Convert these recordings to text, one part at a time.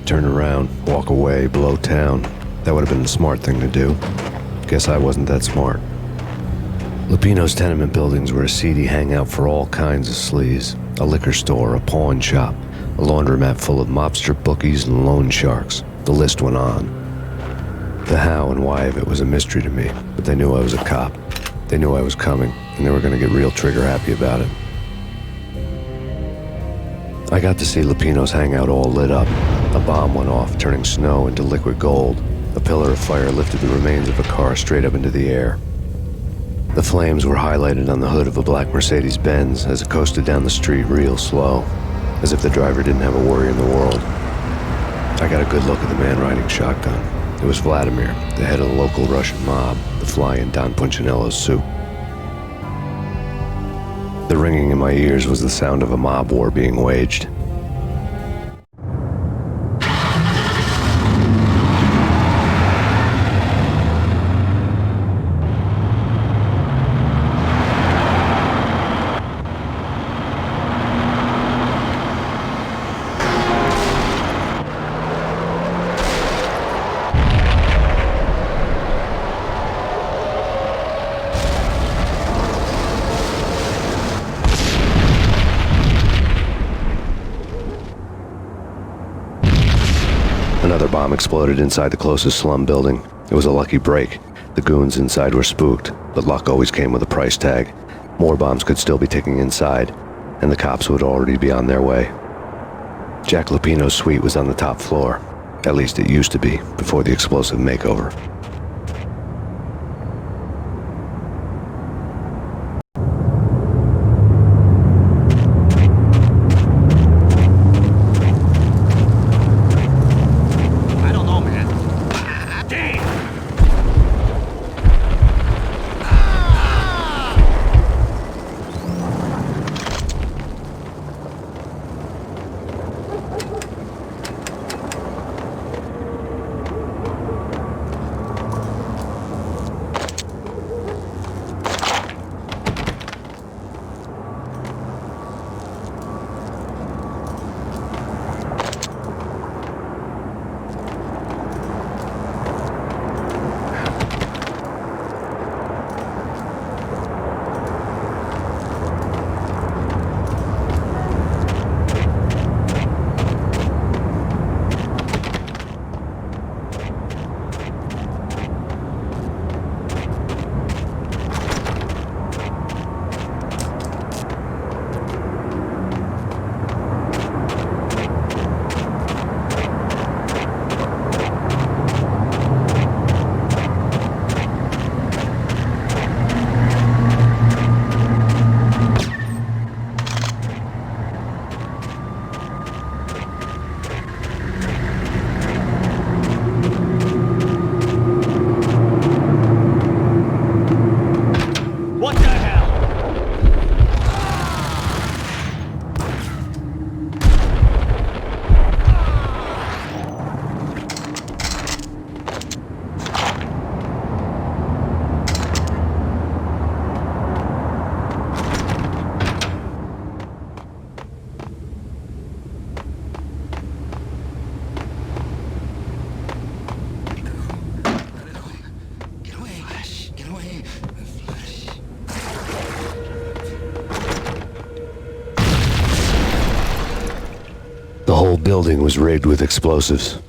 turn around, walk away, blow town. That would have been the smart thing to do. Guess I wasn't that smart. Lupino's tenement buildings were a seedy hangout for all kinds of sleaze. A liquor store, a pawn shop, a laundromat full of mobster bookies and loan sharks. The list went on. The how and why of it was a mystery to me, but they knew I was a cop. They knew I was coming, and they were going to get real trigger happy about it. I got to see Lupino's hangout all lit up. A bomb went off, turning snow into liquid gold. A pillar of fire lifted the remains of a car straight up into the air. The flames were highlighted on the hood of a black Mercedes-Benz as it coasted down the street real slow, as if the driver didn't have a worry in the world. I got a good look at the man riding shotgun. It was Vladimir, the head of the local Russian mob, the fly in Don Punchinello's soup. The ringing in my ears was the sound of a mob war being waged. Another bomb exploded inside the closest slum building. It was a lucky break. The goons inside were spooked, but luck always came with a price tag. More bombs could still be ticking inside, and the cops would already be on their way. Jack Lupino's suite was on the top floor. At least it used to be, before the explosive makeover. The whole building was rigged with explosives.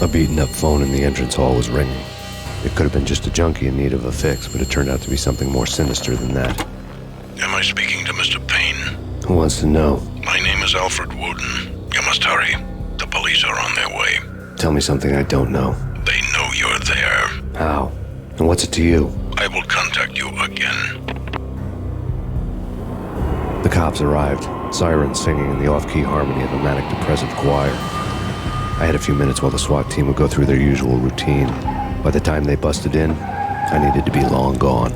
A beaten-up phone in the entrance hall was ringing. It could have been just a junkie in need of a fix, but it turned out to be something more sinister than that. Am I speaking to Mr. Payne? Who wants to know? My name is Alfred Wooden. You must hurry. The police are on their way. Tell me something I don't know. They know you're there. How? And what's it to you? I will contact you again. The cops arrived, sirens singing in the off-key harmony of a manic-depressive choir. I had a few minutes while the SWAT team would go through their usual routine. By the time they busted in, I needed to be long gone.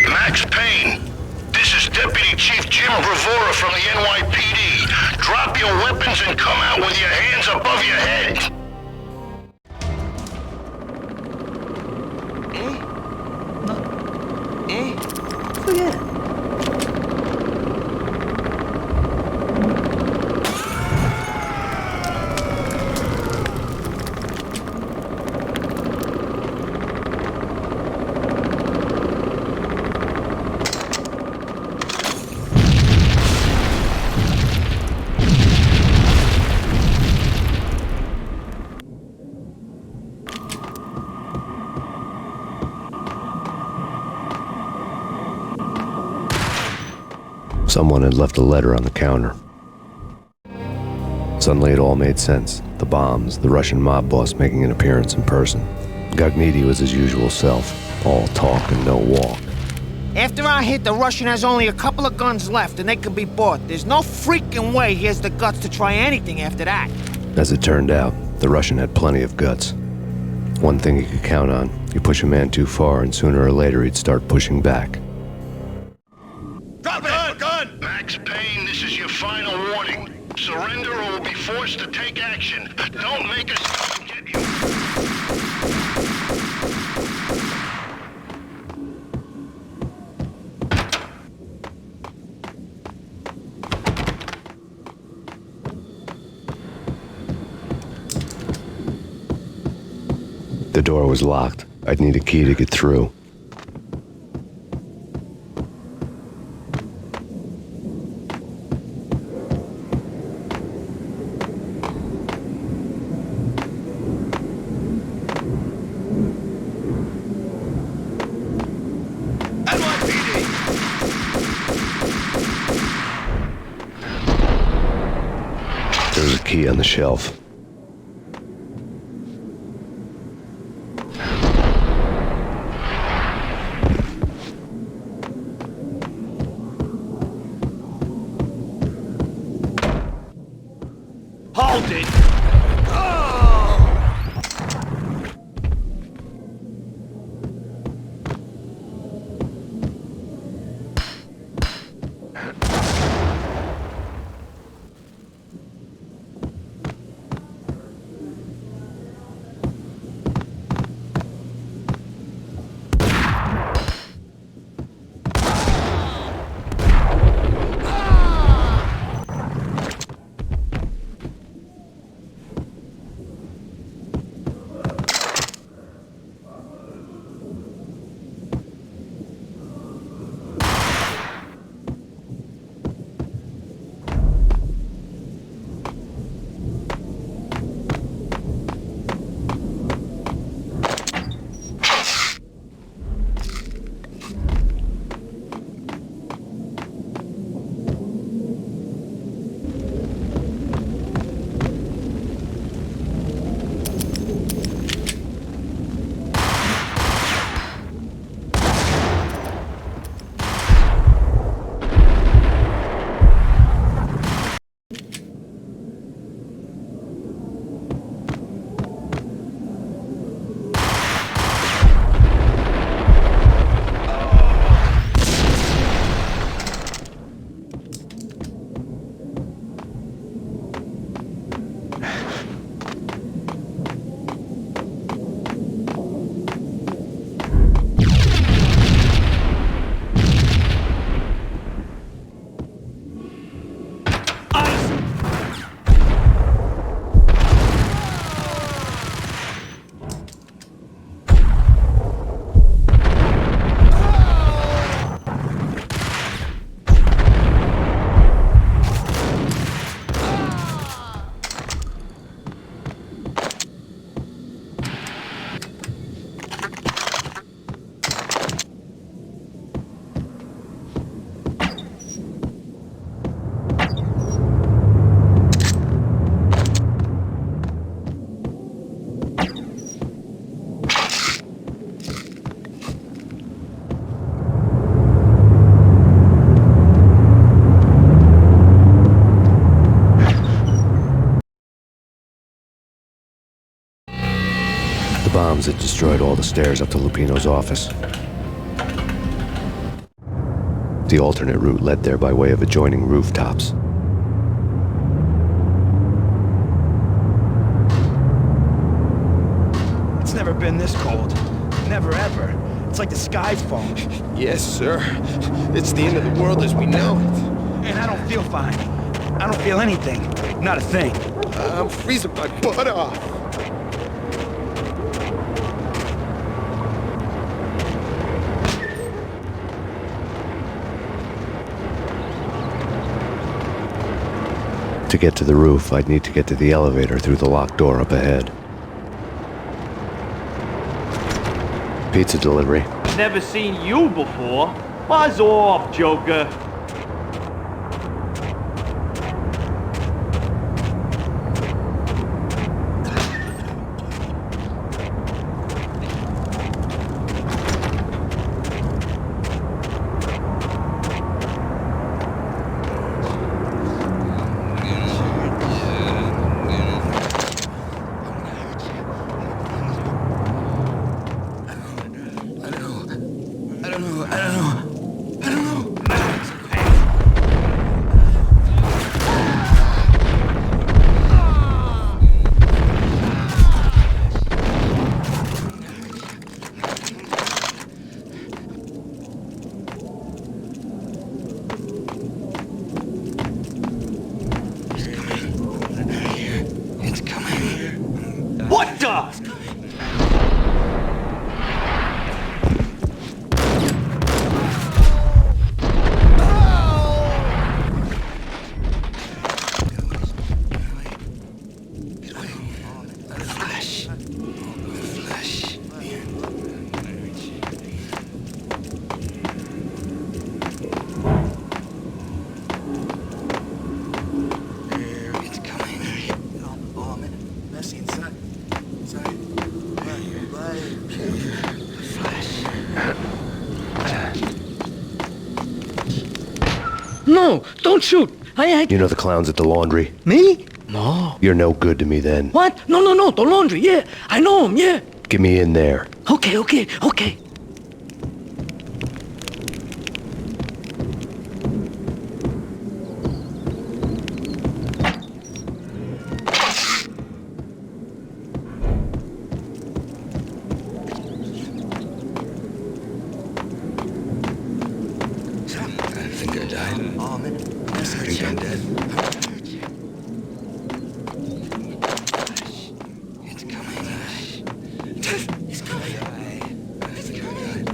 Max Payne, this is Deputy Chief Jim Bravura from the NYPD. Drop your weapons and come out with your hands above your head. Someone had left a letter on the counter. Suddenly it all made sense. The bombs, the Russian mob boss making an appearance in person. Gagniti was his usual self, all talk and no walk. After our hit, the Russian has only a couple of guns left and they can be bought. There's no freaking way he has the guts to try anything after that. As it turned out, the Russian had plenty of guts. One thing he could count on, you push a man too far and sooner or later he'd start pushing back. Drop it! Gun! Max Payne, this is your final warning. Surrender or we'll be forced to take action. Don't make us get you. The door was locked. I'd need a key to get through. There was a key on the shelf. Hold it! ones that destroyed all the stairs up to Lupino's office. The alternate route led there by way of adjoining rooftops. It's never been this cold. Never ever. It's like the sky's falling. Yes, sir. It's the end of the world as we know it. And I don't feel fine. I don't feel anything. Not a thing. I'm freezing my butt off. To get to the roof, I'd need to get to the elevator through the locked door up ahead. Pizza delivery. Never seen you before. Buzz off, Joker. What the? No, don't shoot. You know the clowns at the laundry? Me? No. You're no good to me then. What? No, the laundry, yeah. I know him, yeah. Get me in there. Okay. I think I died. I think I'm dead. It's coming. It's coming. I think I died.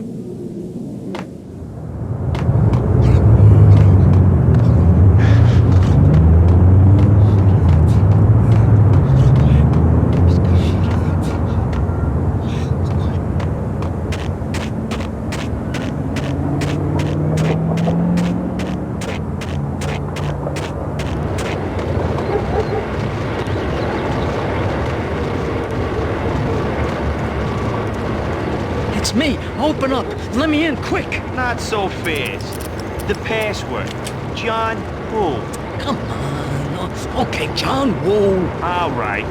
It's me. Open up. Let me in, quick. Not so fast. The password. John who? Come on. Okay, John Woo. All right.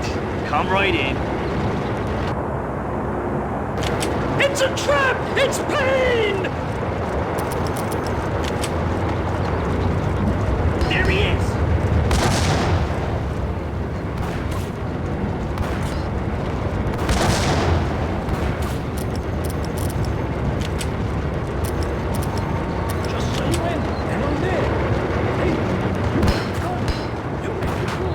Come right in. It's a trap! It's Payne! There he is. Just so you in, and I'm there. Hey, go. You make it cool.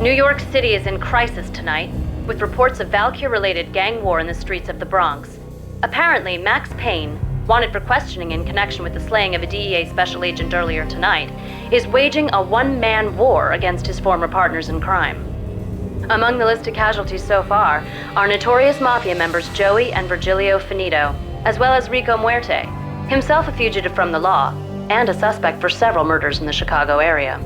New York City is in crisis tonight, with reports of Valkyr-related gang war in the streets of the Bronx. Apparently, Max Payne, wanted for questioning in connection with the slaying of a DEA special agent earlier tonight, is waging a one-man war against his former partners in crime. Among the list of casualties so far are notorious mafia members Joey and Virgilio Finito, as well as Rico Muerte, himself a fugitive from the law, and a suspect for several murders in the Chicago area.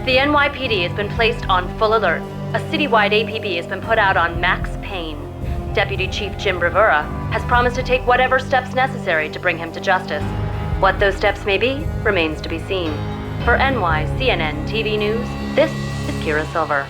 The NYPD has been placed on full alert. A citywide APB has been put out on Max Payne. Deputy Chief Jim Rivera has promised to take whatever steps necessary to bring him to justice. What those steps may be remains to be seen. For CNN TV News, this is Kira Silver.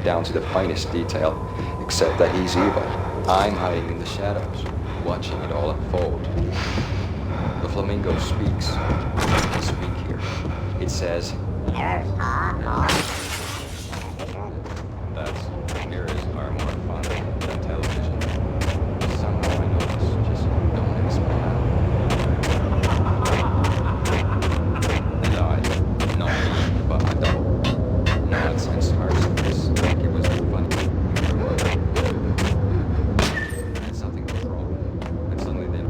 Down to the finest detail, except that he's evil. I'm hiding in the shadows, watching it all unfold. The flamingo speaks. I speak here. It says, that's mirrors are more fun than television. Somehow I know this, just don't explain how. And I, not me, but my double. Nonsense starts of this. It was funny. And something goes wrong. And suddenly then.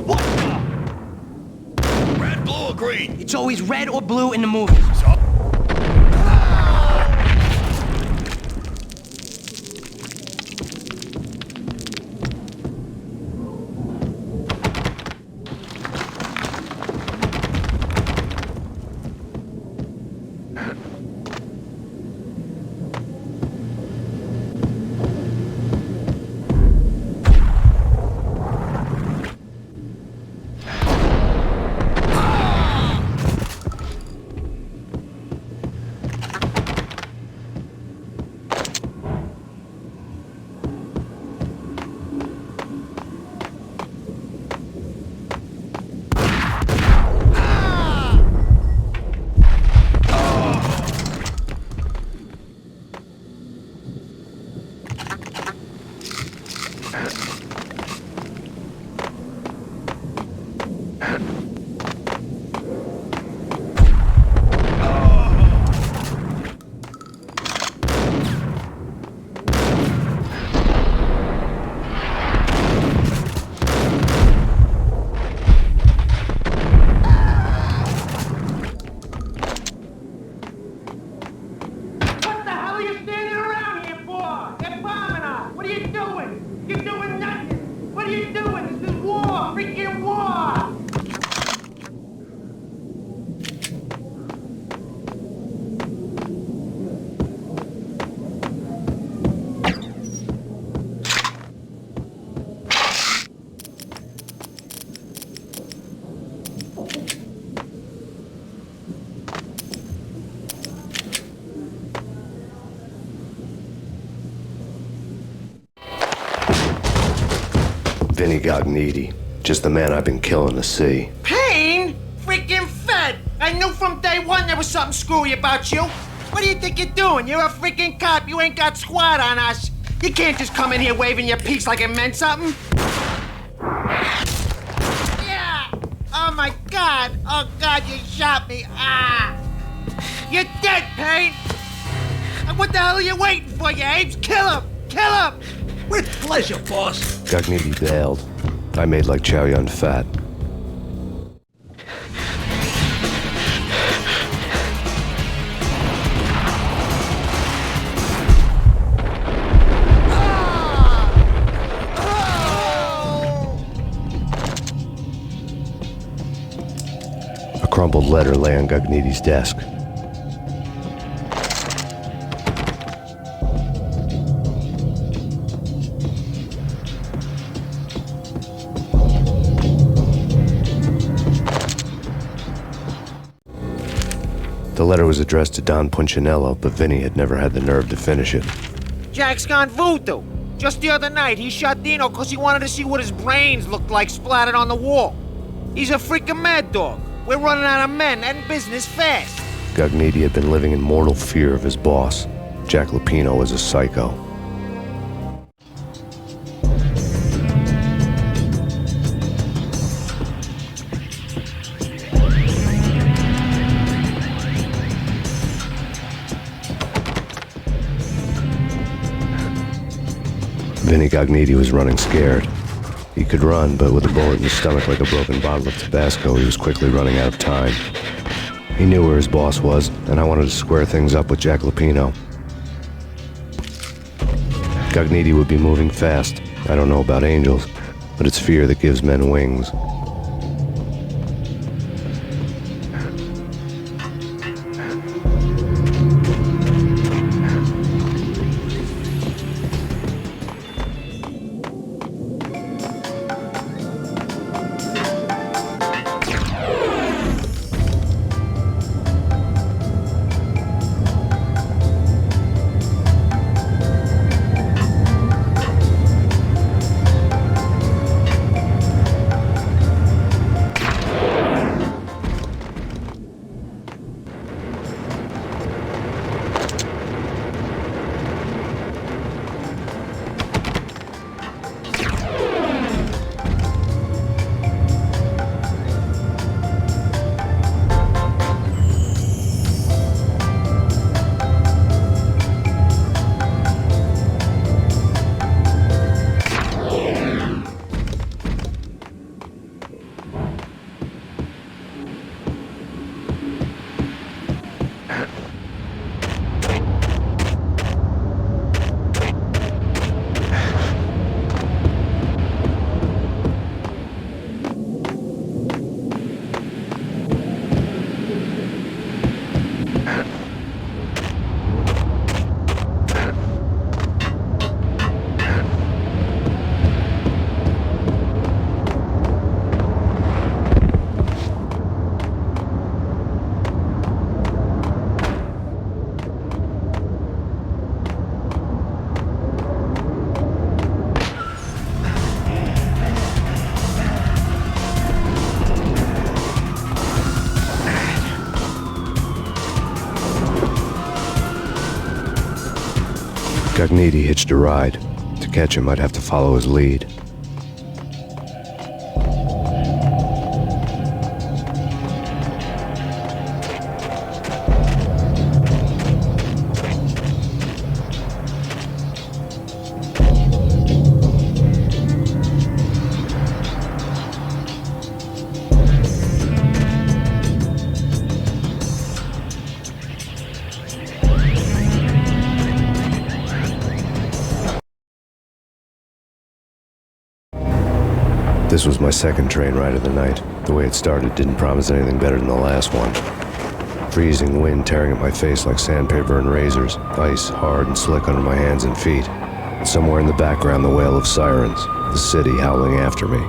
What the? Red, blue, or green? It's always red or blue in the movies. Vinny got needy. Just the man I've been killing to see. Payne? Freaking fed! I knew from day one there was something screwy about you. What do you think you're doing? You're a freaking cop. You ain't got squad on us. You can't just come in here waving your piece like it meant something. Yeah! Oh my God! Oh God, you shot me! Ah! You're dead, Payne! What the hell are you waiting for, you apes? Kill him! Kill him! With pleasure, boss. Gagnetti bailed. I made like Chow Yun Fat. crumpled letter lay on Gagniti's desk. The letter was addressed to Don Punchinello, but Vinny had never had the nerve to finish it. Jack's gone voodoo. Just the other night, he shot Dino because he wanted to see what his brains looked like splattered on the wall. He's a freaking mad dog. We're running out of men and business fast. Gagniti had been living in mortal fear of his boss. Jack Lupino was a psycho. Vinny Gagniti was running scared. He could run, but with a bullet in his stomach like a broken bottle of Tabasco, he was quickly running out of time. He knew where his boss was, and I wanted to square things up with Jack Lupino. Gagniti would be moving fast. I don't know about angels, but it's fear that gives men wings. Gagniti hitched a ride. To catch him, I'd have to follow his lead. This was my second train ride of the night. The way it started didn't promise anything better than the last one. Freezing wind tearing at my face like sandpaper and razors, ice hard and slick under my hands and feet. And somewhere in the background, the wail of sirens, the city howling after me.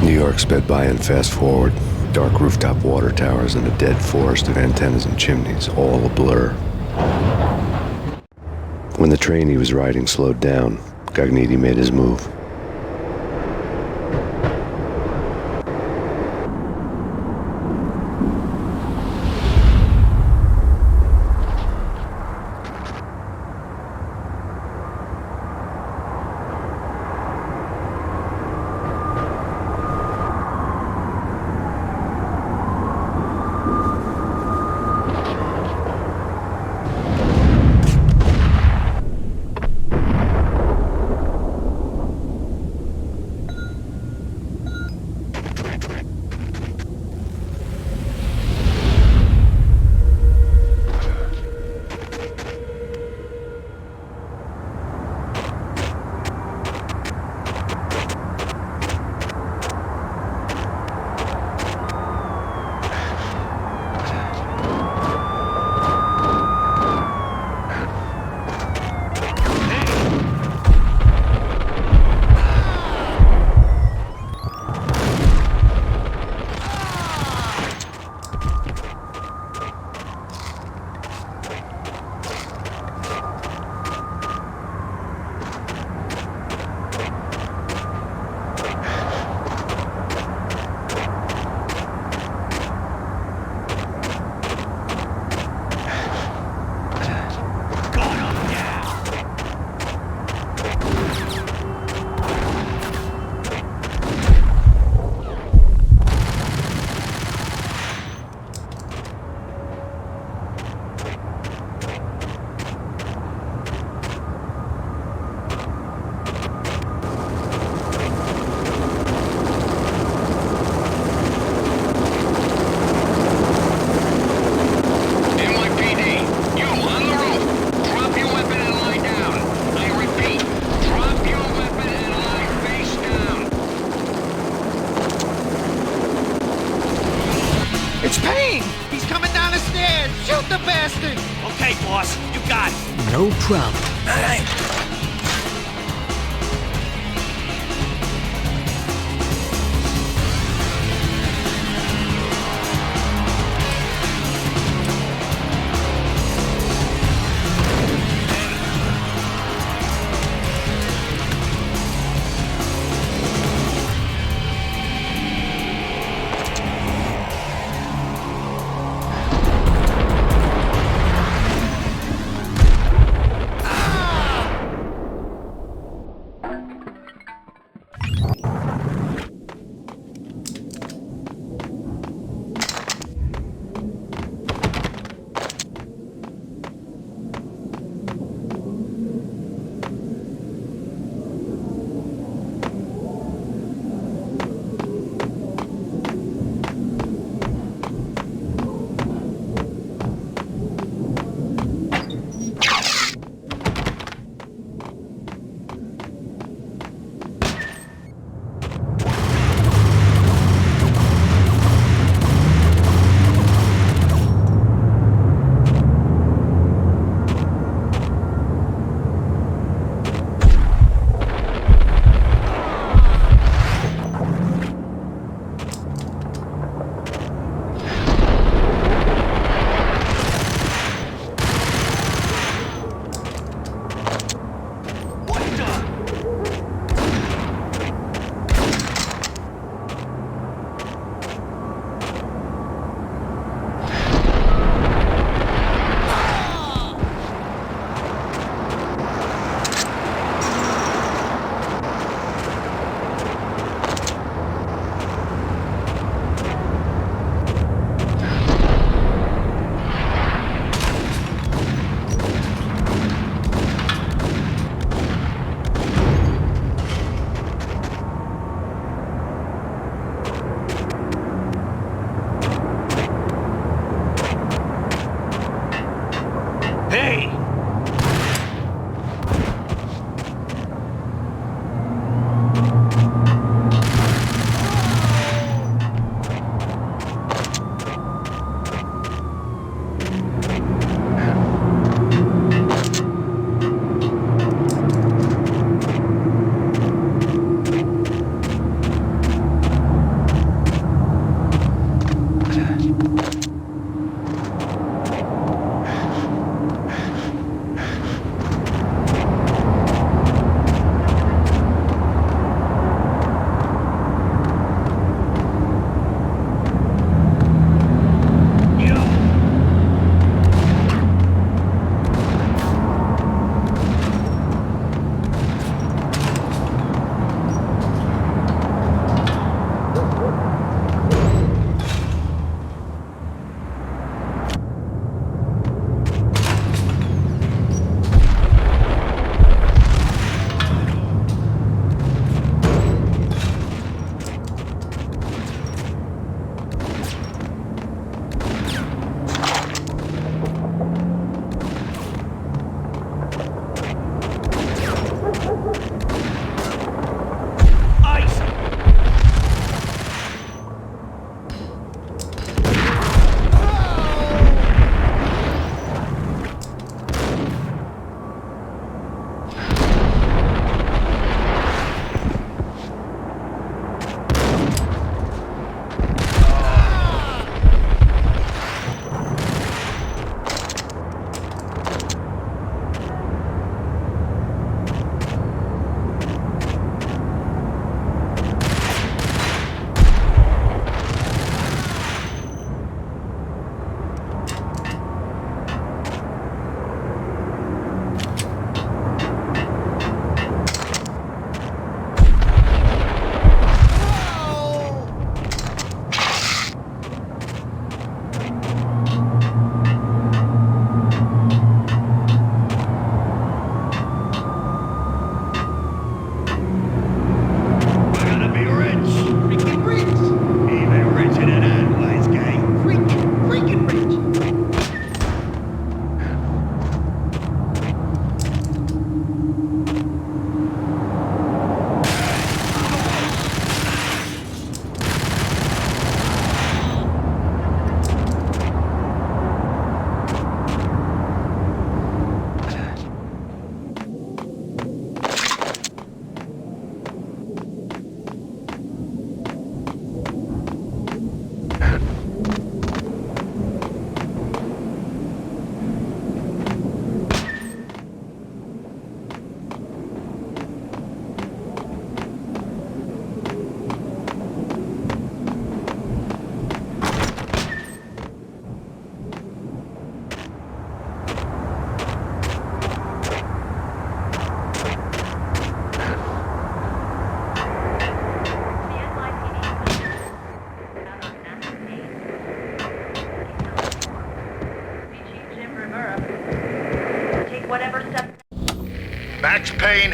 New York sped by in fast forward. Dark rooftop water towers and a dead forest of antennas and chimneys, all a blur. When the train he was riding slowed down, Gagniti made his move. No problem.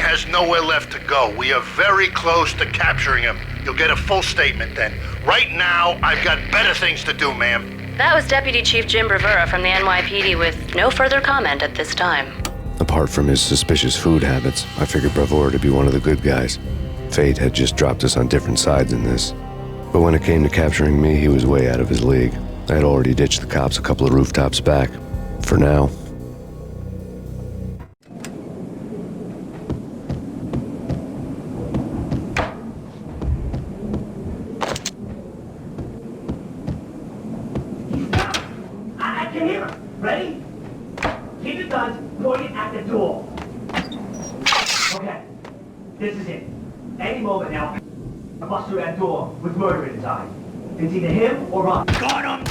Payne has nowhere left to go. We are very close to capturing him. You'll get a full statement then. Right now, I've got better things to do, ma'am. That was Deputy Chief Jim Rivera from the NYPD with no further comment at this time. Apart from his suspicious food habits, I figured Bravura to be one of the good guys. Fate had just dropped us on different sides in this. But when it came to capturing me, he was way out of his league. I had already ditched the cops a couple of rooftops back. For now. I can hear him. Ready? Keep your guns pointed at the door. Okay. This is it. Any moment now, I bust through that door with murder in his eyes. It's either him or us. Got him!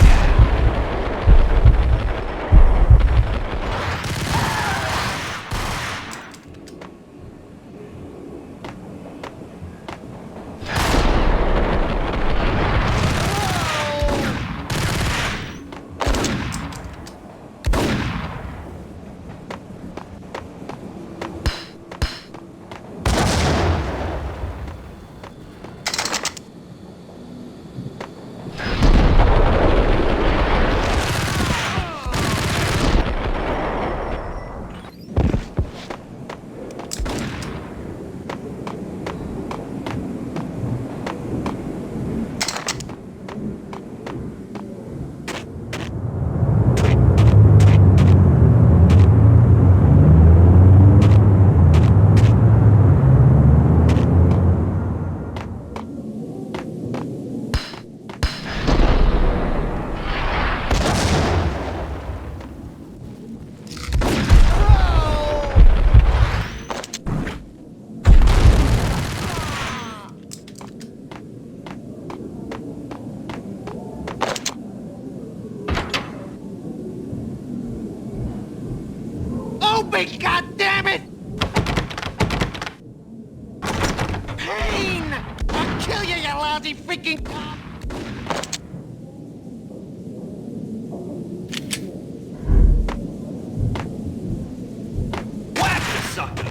God damn it! Payne! I'll kill you, you lousy freaking cop! Whack the sucker!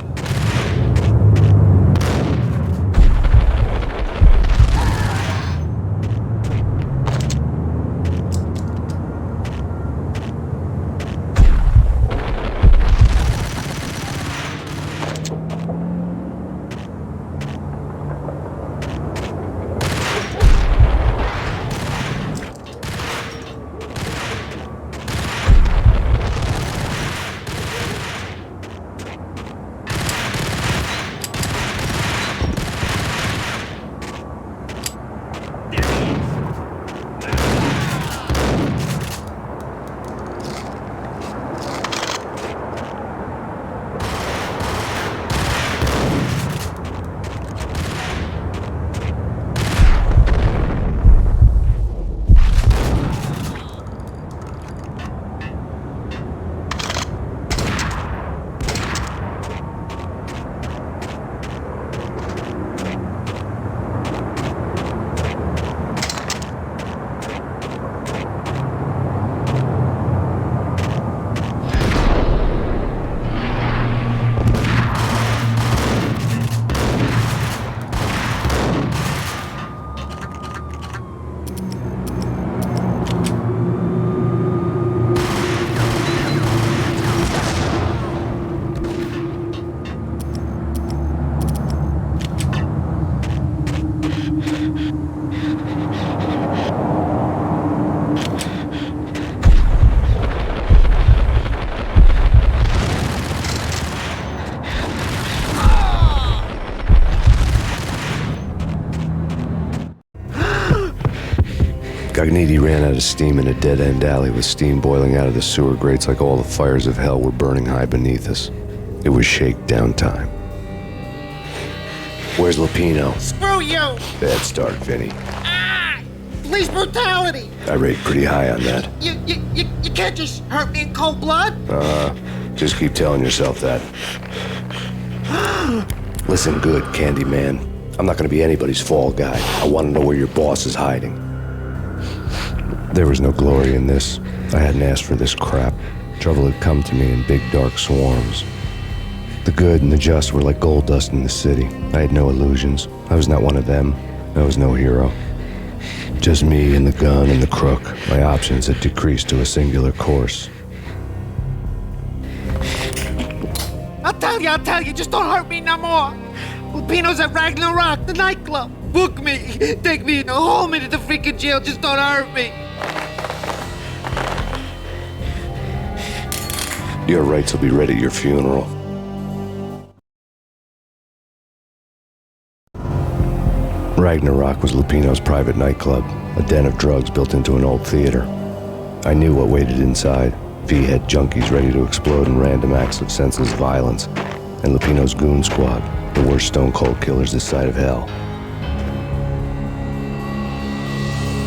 Gagniti ran out of steam in a dead-end alley with steam boiling out of the sewer grates like all the fires of hell were burning high beneath us. It was shakedown time. Where's Lupino? Screw you! Bad start, Vinny. Ah! Police brutality! I rate pretty high on that. You can't just hurt me in cold blood? Just keep telling yourself that. Listen good, Candyman. I'm not gonna be anybody's fall guy. I want to know where your boss is hiding. There was no glory in this. I hadn't asked for this crap. Trouble had come to me in big dark swarms. The good and the just were like gold dust in the city. I had no illusions. I was not one of them. I was no hero. Just me and the gun and the crook. My options had decreased to a singular course. I'll tell you, just don't hurt me no more. Lupino's at Ragnarak, the nightclub. Book me, take me, hold me to the freaking jail, just don't hurt me. Your rights will be ready at your funeral. Ragnarak was Lupino's private nightclub, a den of drugs built into an old theater. I knew what waited inside. V-head junkies ready to explode in random acts of senseless violence, and Lupino's goon squad, the worst stone-cold killers this side of hell.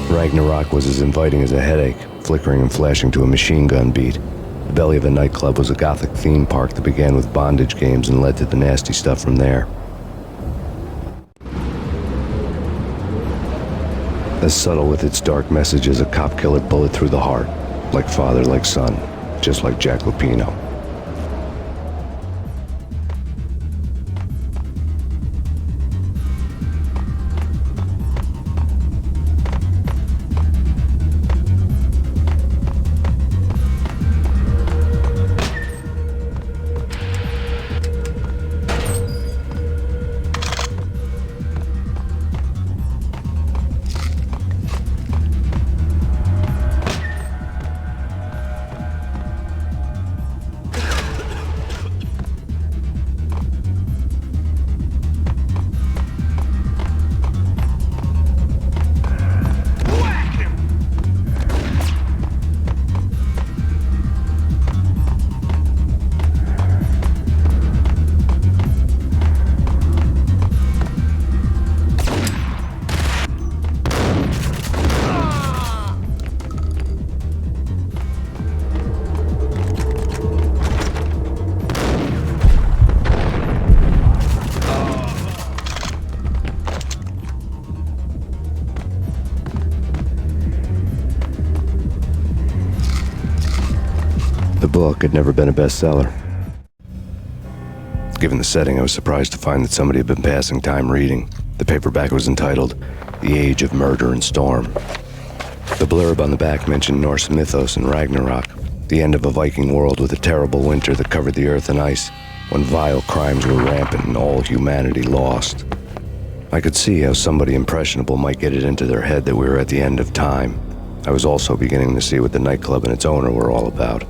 Ragnarak was as inviting as a headache, flickering and flashing to a machine gun beat. The belly of the nightclub was a gothic theme park that began with bondage games and led to the nasty stuff from there. As subtle with its dark message as a cop killer bullet through the heart, like father, like son, just like Jack Lupino. The book had never been a bestseller. Given the setting, I was surprised to find that somebody had been passing time reading. The paperback was entitled, The Age of Murder and Storm. The blurb on the back mentioned Norse mythos and Ragnarok, the end of a Viking world with a terrible winter that covered the earth in ice, when vile crimes were rampant and all humanity lost. I could see how somebody impressionable might get it into their head that we were at the end of time. I was also beginning to see what the nightclub and its owner were all about.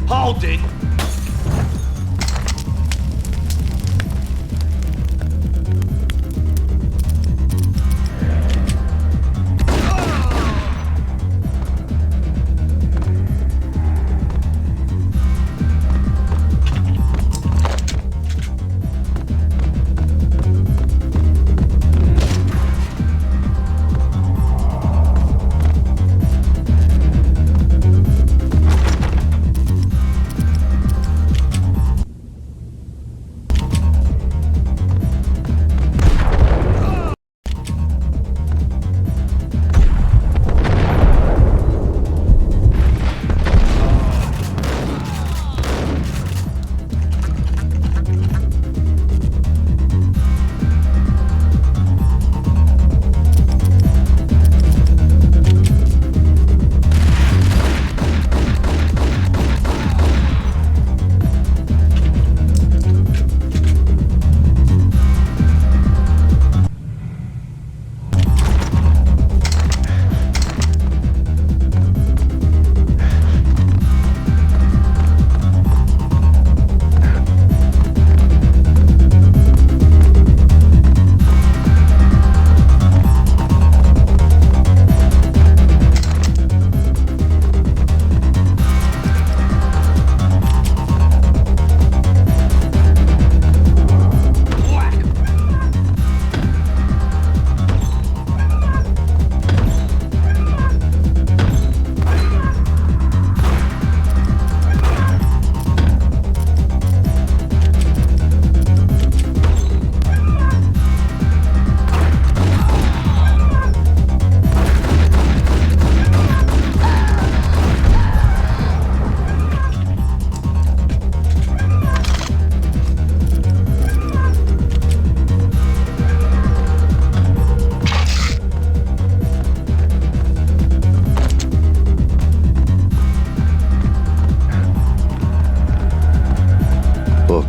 Hold it!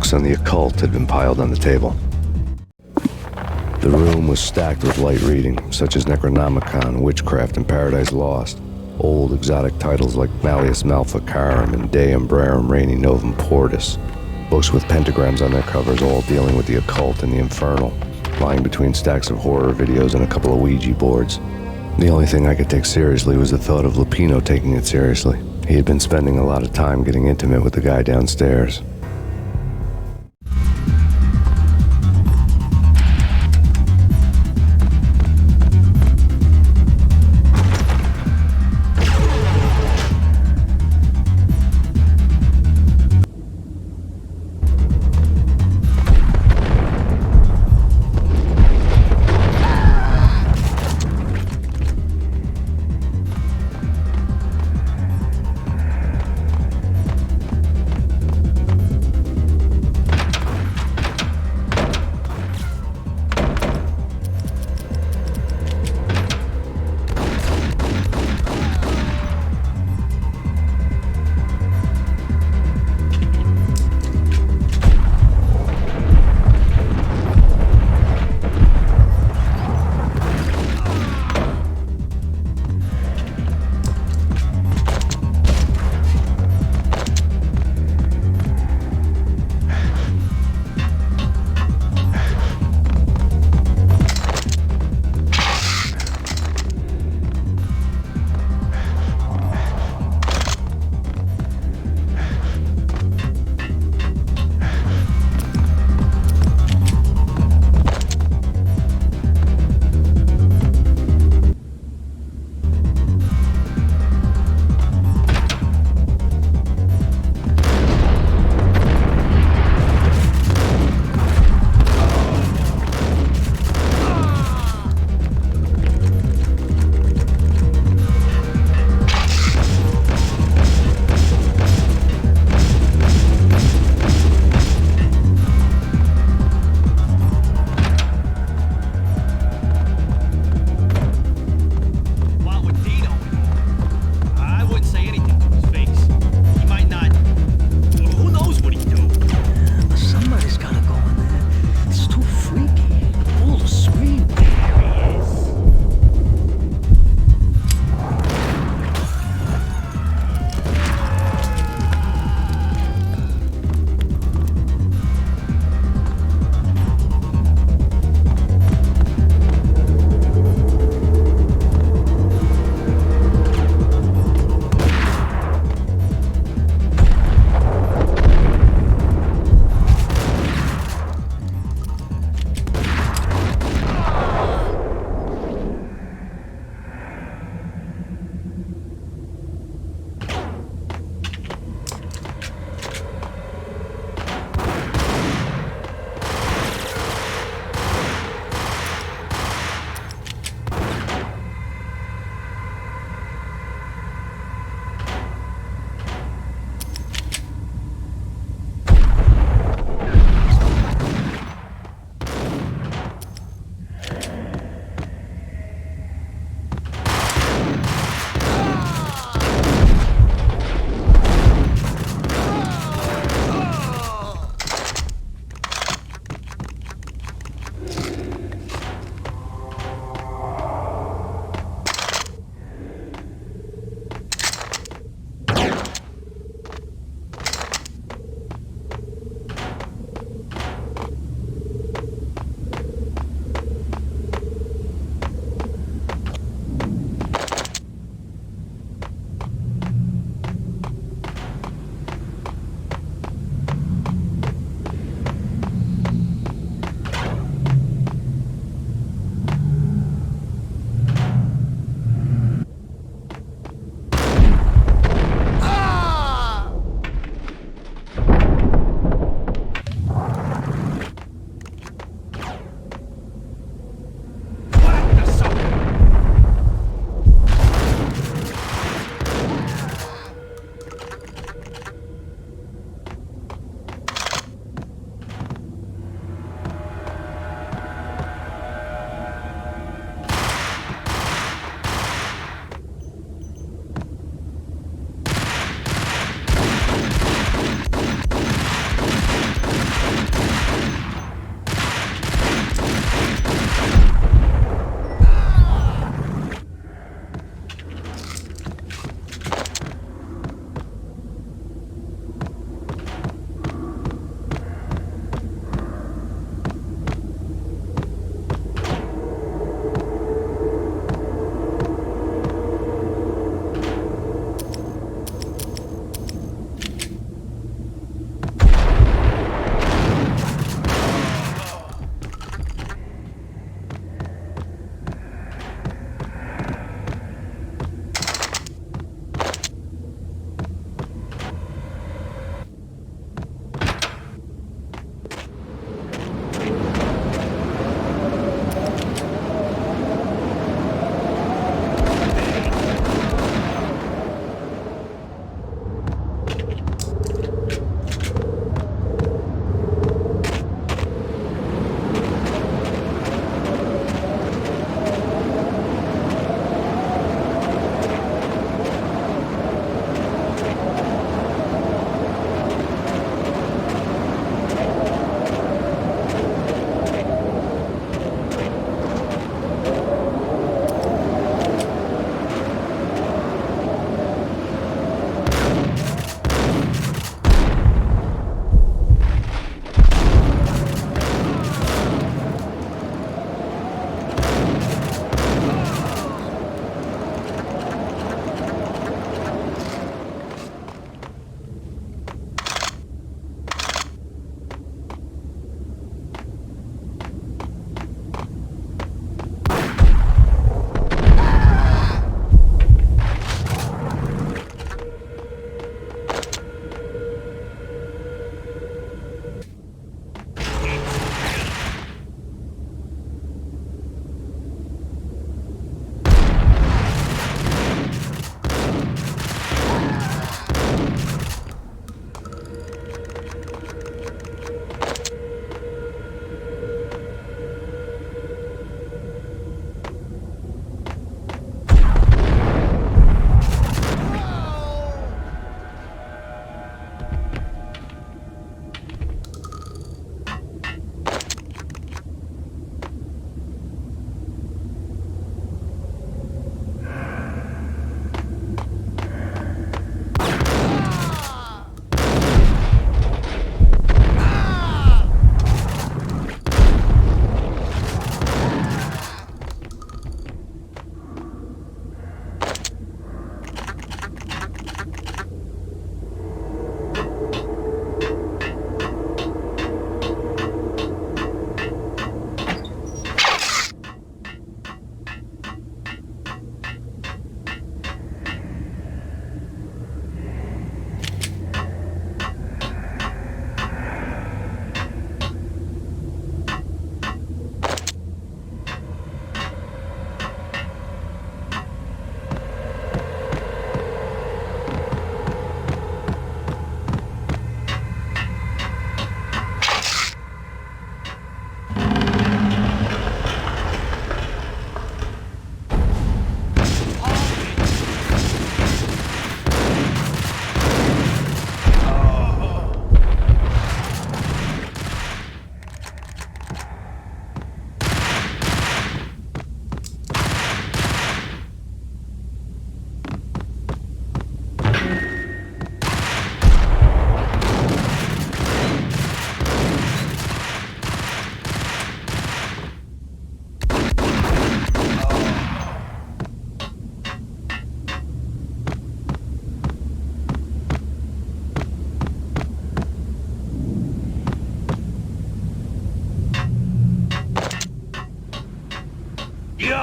books on the occult had been piled on the table. The room was stacked with light reading, such as Necronomicon, Witchcraft, and Paradise Lost. Old exotic titles like Malleus Maleficarum and De Umbrarum Reini Novum Portus. Books with pentagrams on their covers, all dealing with the occult and the infernal, lying between stacks of horror videos and a couple of Ouija boards. The only thing I could take seriously was the thought of Lupino taking it seriously. He had been spending a lot of time getting intimate with the guy downstairs.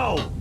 go!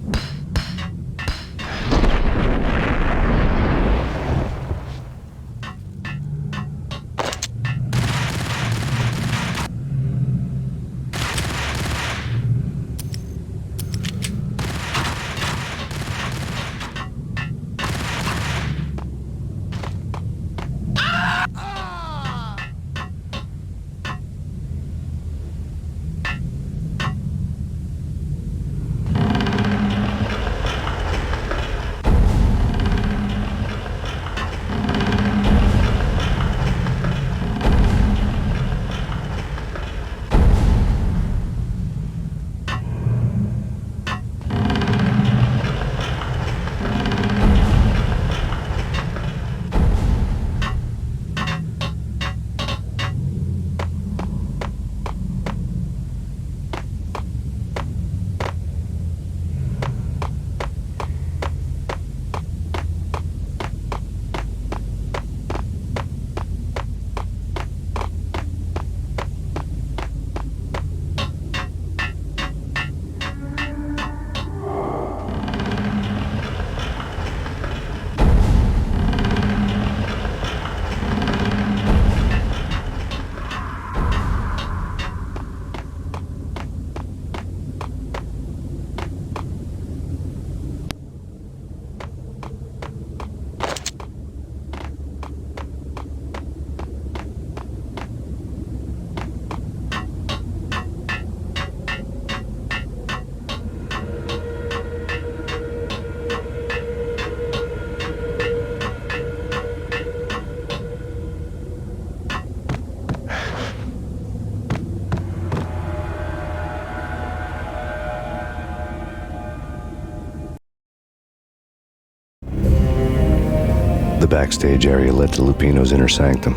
The backstage area led to Lupino's inner sanctum.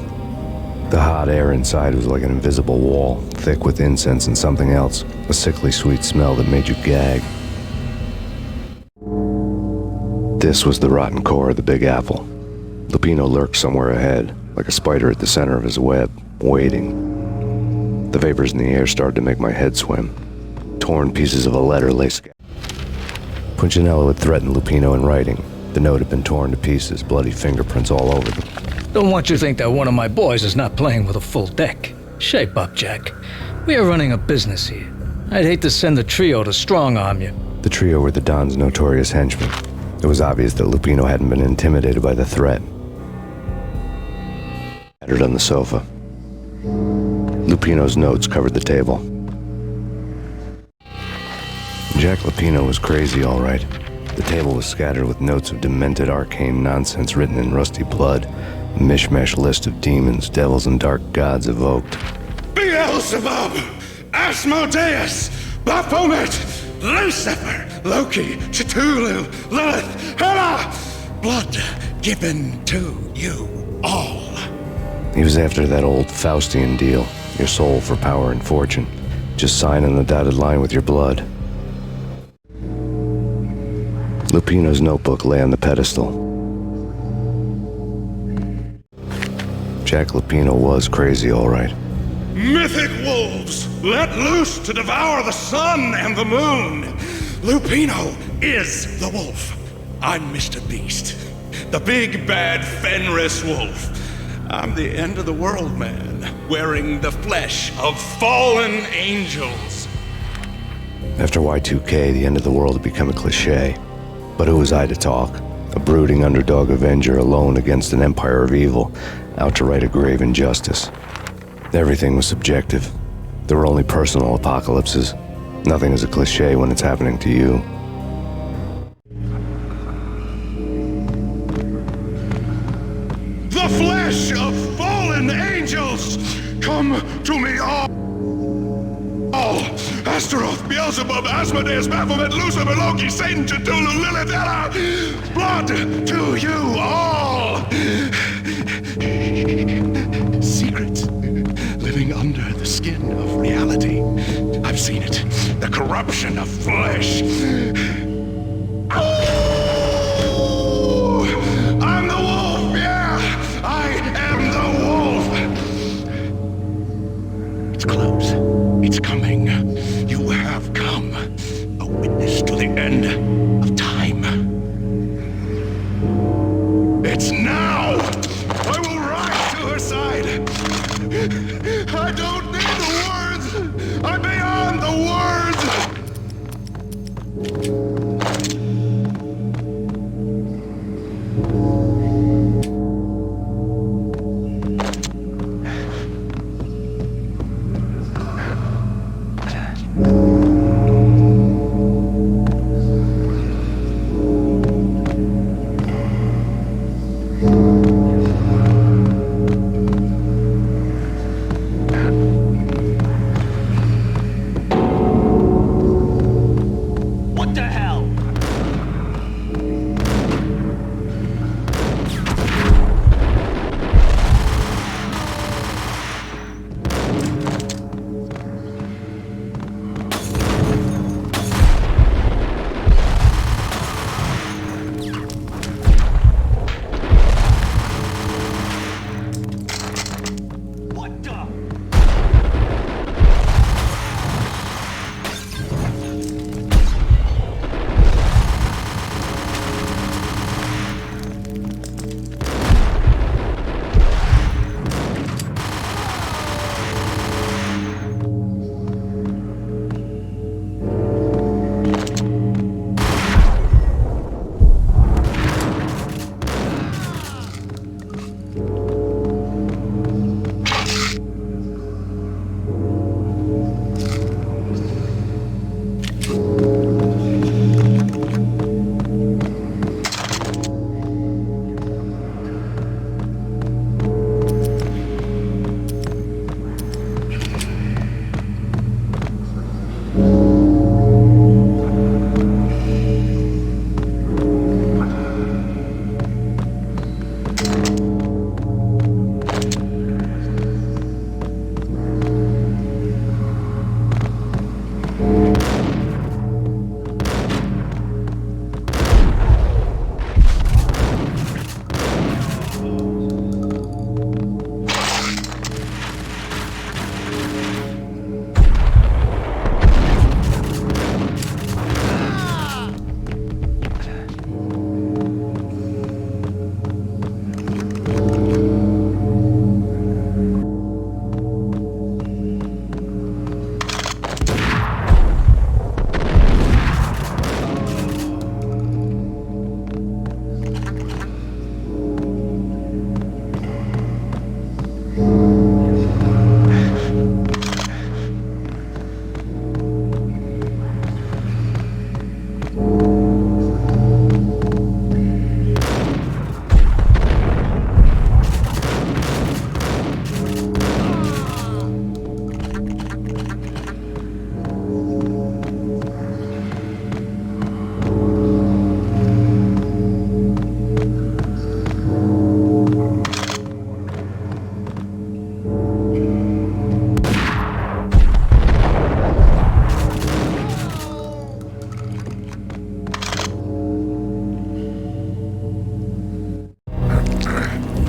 The hot air inside was like an invisible wall, thick with incense and something else, a sickly sweet smell that made you gag. This was the rotten core of the Big Apple. Lupino lurked somewhere ahead, like a spider at the center of his web, waiting. The vapors in the air started to make my head swim. Torn pieces of a letter lay scattered. Punchinello had threatened Lupino in writing. The note had been torn to pieces, bloody fingerprints all over them. Don't want you to think that one of my boys is not playing with a full deck. Shape up, Jack. We are running a business here. I'd hate to send the trio to strong-arm you. The trio were the Don's notorious henchmen. It was obvious that Lupino hadn't been intimidated by the threat. Scattered on the sofa. Lupino's notes covered the table. Jack Lupino was crazy, all right. The table was scattered with notes of demented arcane nonsense written in rusty blood, a mishmash list of demons, devils, and dark gods evoked. Beelzebub, Asmodeus, Baphomet, Lucifer, Loki, Cthulhu, Lilith, Hela, blood given to you all. He was after that old Faustian deal, your soul for power and fortune. Just sign on the dotted line with your blood. Lupino's notebook lay on the pedestal. Jack Lupino was crazy, all right. Mythic wolves, let loose to devour the sun and the moon. Lupino is the wolf. I'm Mr. Beast, the big bad Fenris wolf. I'm the end of the world man, wearing the flesh of fallen angels. After Y2K, the end of the world had become a cliche. But who was I to talk? A brooding underdog avenger alone against an empire of evil, out to right a grave injustice. Everything was subjective. There were only personal apocalypses. Nothing is a cliche when it's happening to you. The flesh of fallen angels, come to me all. Astaroth, Beelzebub, Asmodeus, Baphomet, Lucifer, Loki, Satan, Cthulhu, Lilith, Hela, blood to you all. Secrets living under the skin of reality. I've seen it. The corruption of flesh. Oh, I'm the wolf, yeah. I am the wolf. It's close. It's coming. You have come. A witness to the end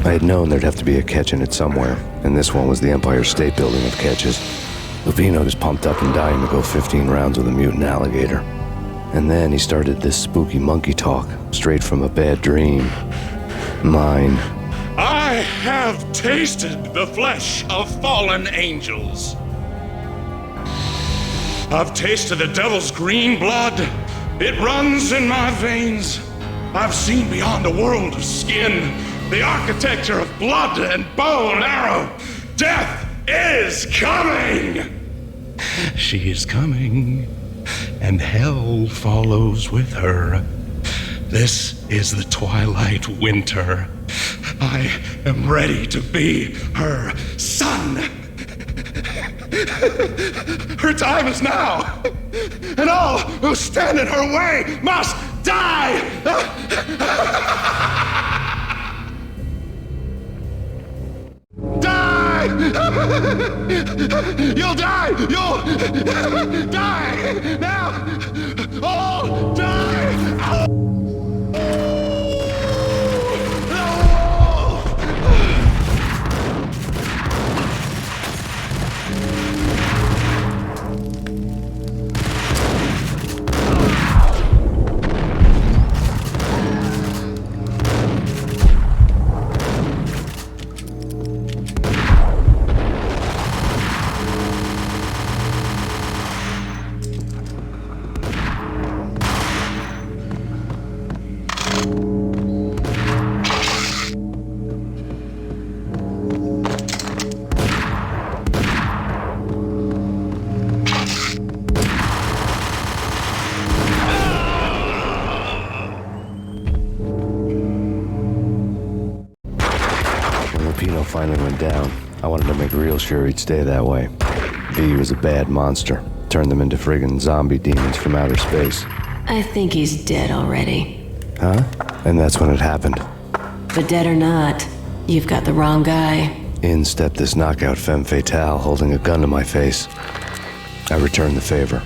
I had known there'd have to be a catch in it somewhere, and this one was the Empire State Building of catches. Lupino was pumped up and dying to go 15 rounds with a mutant alligator. And then he started this spooky monkey talk, straight from a bad dream. Mine. I have tasted the flesh of fallen angels. I've tasted the devil's green blood. It runs in my veins. I've seen beyond a world of skin, the architecture of blood and bow and arrow. Death is coming! She is coming, and hell follows with her. This is the twilight winter. I am ready to be her son. Her time is now, and all who stand in her way must die! Die! You'll die! You'll die! Now! All die! Finally went down. I wanted to make real sure he'd stay that way. V was a bad monster. Turned them into friggin' zombie demons from outer space. I think he's dead already. Huh? And that's when it happened. But dead or not, you've got the wrong guy. In stepped this knockout femme fatale holding a gun to my face. I returned the favor.